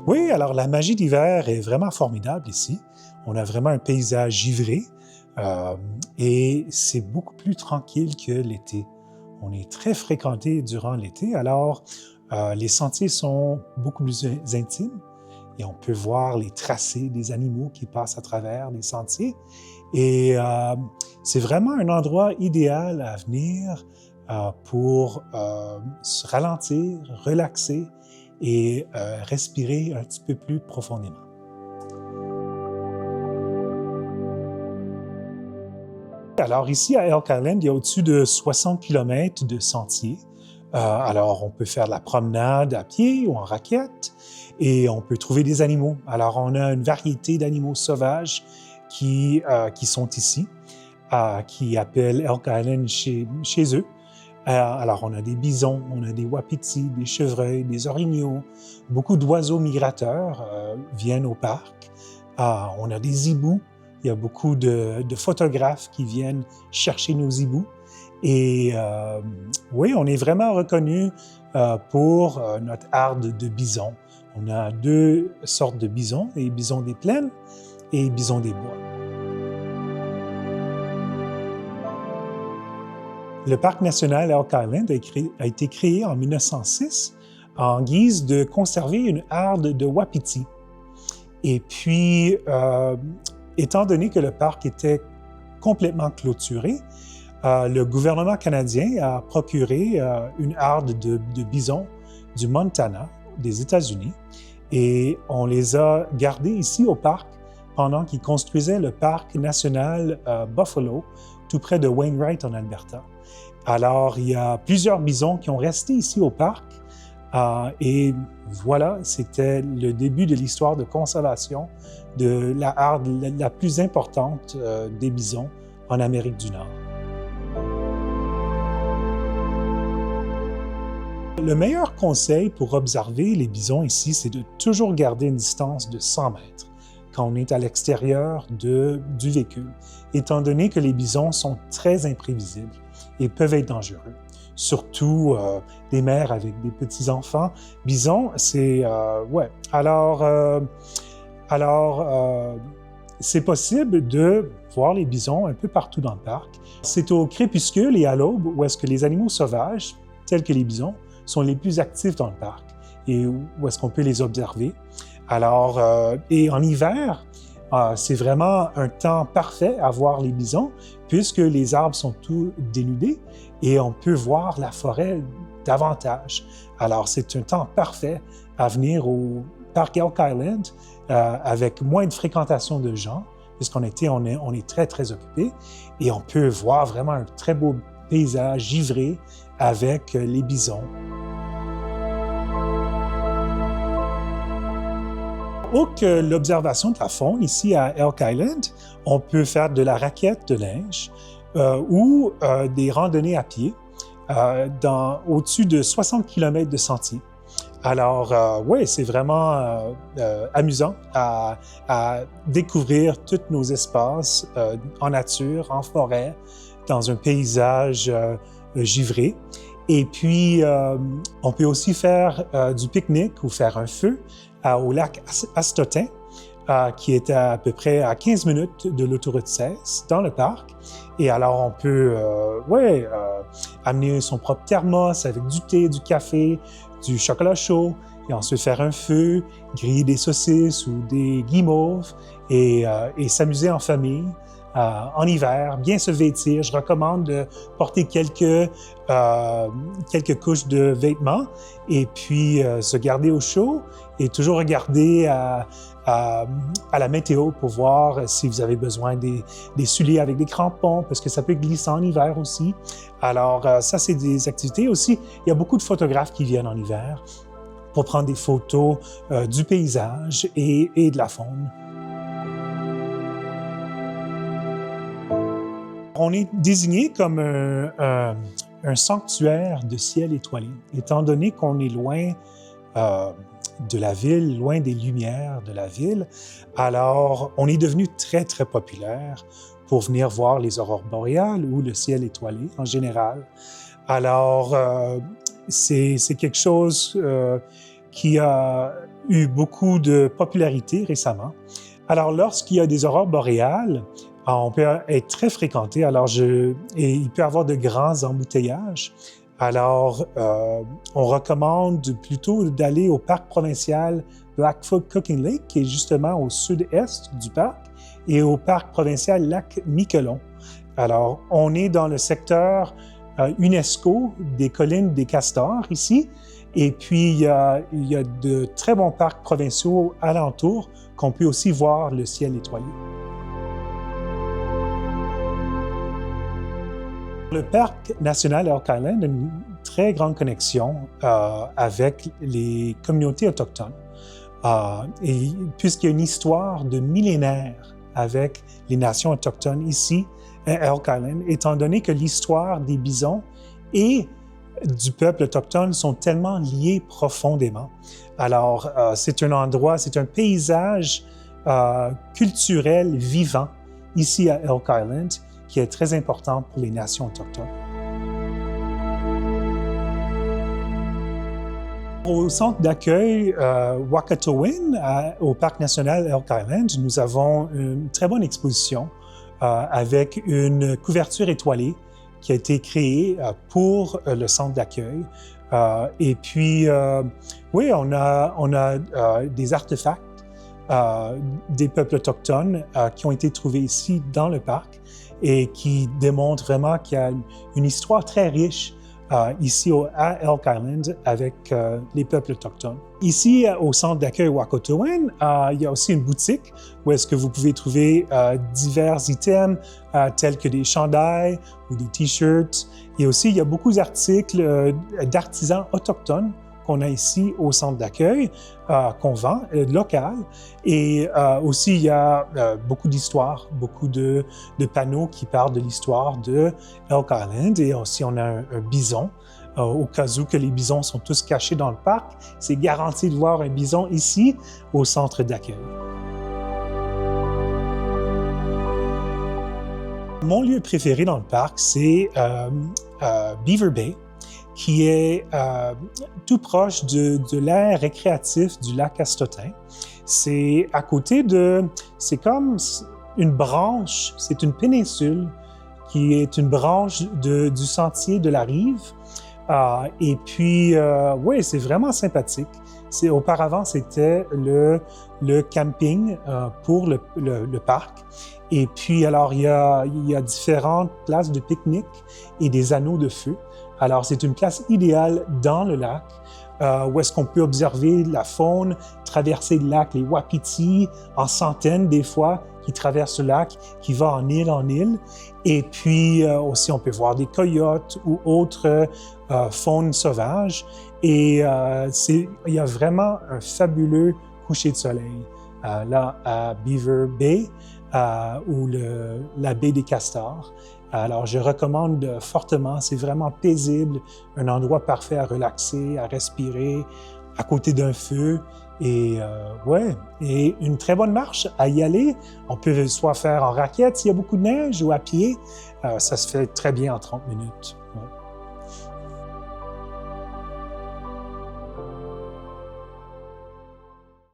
Oui, alors la magie d'hiver est vraiment formidable ici. On a vraiment un paysage givré euh, et c'est beaucoup plus tranquille que l'été. On est très fréquenté durant l'été, alors les sentiers sont beaucoup plus intimes et on peut voir les tracés des animaux qui passent à travers les sentiers. Et c'est vraiment un endroit idéal à venir pour se ralentir, relaxer et respirer un petit peu plus profondément. Alors ici à Elk Island, il y a au-dessus de 60 km de sentiers. Alors on peut faire de la promenade à pied ou en raquette et on peut trouver des animaux. Alors on a une variété d'animaux sauvages qui sont ici, qui appellent Elk Island chez eux. Alors, on a des bisons, on a des wapitis, des chevreuils, des orignaux. Beaucoup d'oiseaux migrateurs viennent au parc. On a des hiboux. Il y a beaucoup de photographes qui viennent chercher nos hiboux. Et oui, on est vraiment reconnu pour notre harde de bison. On a deux sortes de bisons, les bisons des plaines et les bisons des bois. Le parc national Elk Island a été créé en 1906 en guise de conserver une harde de wapitis. Et puis, étant donné que le parc était complètement clôturé, le gouvernement canadien a procuré une harde de bisons du Montana, des États-Unis, et on les a gardés ici au parc pendant qu'ils construisaient le parc national Buffalo, tout près de Wainwright en Alberta. Alors, il y a plusieurs bisons qui ont resté ici au parc et voilà, c'était le début de l'histoire de conservation de la harde la plus importante des bisons en Amérique du Nord. Le meilleur conseil pour observer les bisons ici, c'est de toujours garder une distance de 100 mètres quand on est à l'extérieur du véhicule, étant donné que les bisons sont très imprévisibles et peuvent être dangereux. Surtout des mères avec des petits-enfants. Bisons, c'est... ouais. Alors c'est possible de voir les bisons un peu partout dans le parc. C'est au crépuscule et à l'aube où est-ce que les animaux sauvages, tels que les bisons, sont les plus actifs dans le parc et où est-ce qu'on peut les observer. Alors, et en hiver, c'est vraiment un temps parfait à voir les bisons puisque les arbres sont tous dénudés et on peut voir la forêt davantage. Alors, c'est un temps parfait à venir au parc Elk Island avec moins de fréquentation de gens puisqu'on est très, très occupé et on peut voir vraiment un très beau paysage givré avec les bisons. Outre l'observation de la faune, ici à Elk Island, on peut faire de la raquette de linge ou des randonnées à pied au-dessus de 60 km de sentiers. Alors, oui, c'est vraiment amusant à découvrir tous nos espaces en nature, en forêt, dans un paysage givré. Et puis, on peut aussi faire du pique-nique ou faire un feu au lac Astotin, qui est à peu près à 15 minutes de l'autoroute 16 dans le parc. Et alors, on peut amener son propre thermos avec du thé, du café, du chocolat chaud, et ensuite faire un feu, griller des saucisses ou des guimauves et s'amuser en famille. En hiver, bien se vêtir. Je recommande de porter quelques couches de vêtements et puis se garder au chaud et toujours regarder à la météo pour voir si vous avez besoin des souliers avec des crampons parce que ça peut glisser en hiver aussi. Alors ça, c'est des activités aussi. Il y a beaucoup de photographes qui viennent en hiver pour prendre des photos du paysage et de la faune. On est désigné comme un sanctuaire de ciel étoilé, étant donné qu'on est loin de la ville, loin des lumières de la ville. Alors, on est devenu très, très populaire pour venir voir les aurores boréales ou le ciel étoilé en général. Alors, c'est quelque chose qui a eu beaucoup de popularité récemment. Alors, lorsqu'il y a des aurores boréales, on peut être très fréquenté, et il peut y avoir de grands embouteillages. Alors, on recommande plutôt d'aller au parc provincial Blackfoot Cooking Lake, qui est justement au sud-est du parc, et au parc provincial Lac Miquelon. Alors, on est dans le secteur UNESCO des collines des Castors ici, et puis il y a de très bons parcs provinciaux alentours qu'on peut aussi voir le ciel étoilé. Le parc national Elk Island a une très grande connexion avec les communautés autochtones. Et puisqu'il y a une histoire de millénaires avec les nations autochtones ici à Elk Island, étant donné que l'histoire des bisons et du peuple autochtone sont tellement liés profondément. Alors, c'est un endroit, c'est un paysage culturel vivant ici à Elk Island qui est très important pour les nations autochtones. Au centre d'accueil Wakatowin, au Parc national Elk Island, nous avons une très bonne exposition avec une couverture étoilée qui a été créée pour le centre d'accueil. Et puis, oui, on a des artefacts des peuples autochtones qui ont été trouvés ici dans le parc et qui démontrent vraiment qu'il y a une histoire très riche ici à Elk Island avec les peuples autochtones. Ici, au centre d'accueil Wakatowin, il y a aussi une boutique où est-ce que vous pouvez trouver divers items tels que des chandails ou des t-shirts. Et aussi, il y a beaucoup d'articles d'artisans autochtones qu'on a ici au centre d'accueil, qu'on vend, local. Et aussi, il y a beaucoup d'histoires, beaucoup de panneaux qui parlent de l'histoire de Elk Island. Et aussi, on a un bison. Au cas où que les bisons sont tous cachés dans le parc, c'est garanti de voir un bison ici, au centre d'accueil. Mon lieu préféré dans le parc, c'est Beaver Bay, qui est tout proche de l'aire récréative du lac Astotin. C'est à côté c'est comme une branche, c'est une péninsule qui est une branche du sentier de la rive. Et puis, oui, c'est vraiment sympathique. Auparavant, c'était le camping pour le parc. Et puis, alors, il y a différentes places de pique-nique et des anneaux de feu. Alors, c'est une place idéale dans le lac où est-ce qu'on peut observer la faune, traverser le lac, les wapitis en centaines des fois qui traversent le lac, qui va en île. Et puis aussi, on peut voir des coyotes ou autres faune sauvage. Et il y a vraiment un fabuleux coucher de soleil là à Beaver Bay ou la baie des Castors. Alors, je recommande fortement, c'est vraiment paisible, un endroit parfait à relaxer, à respirer, à côté d'un feu. Et et une très bonne marche à y aller. On peut soit faire en raquette s'il y a beaucoup de neige ou à pied. Ça se fait très bien en 30 minutes.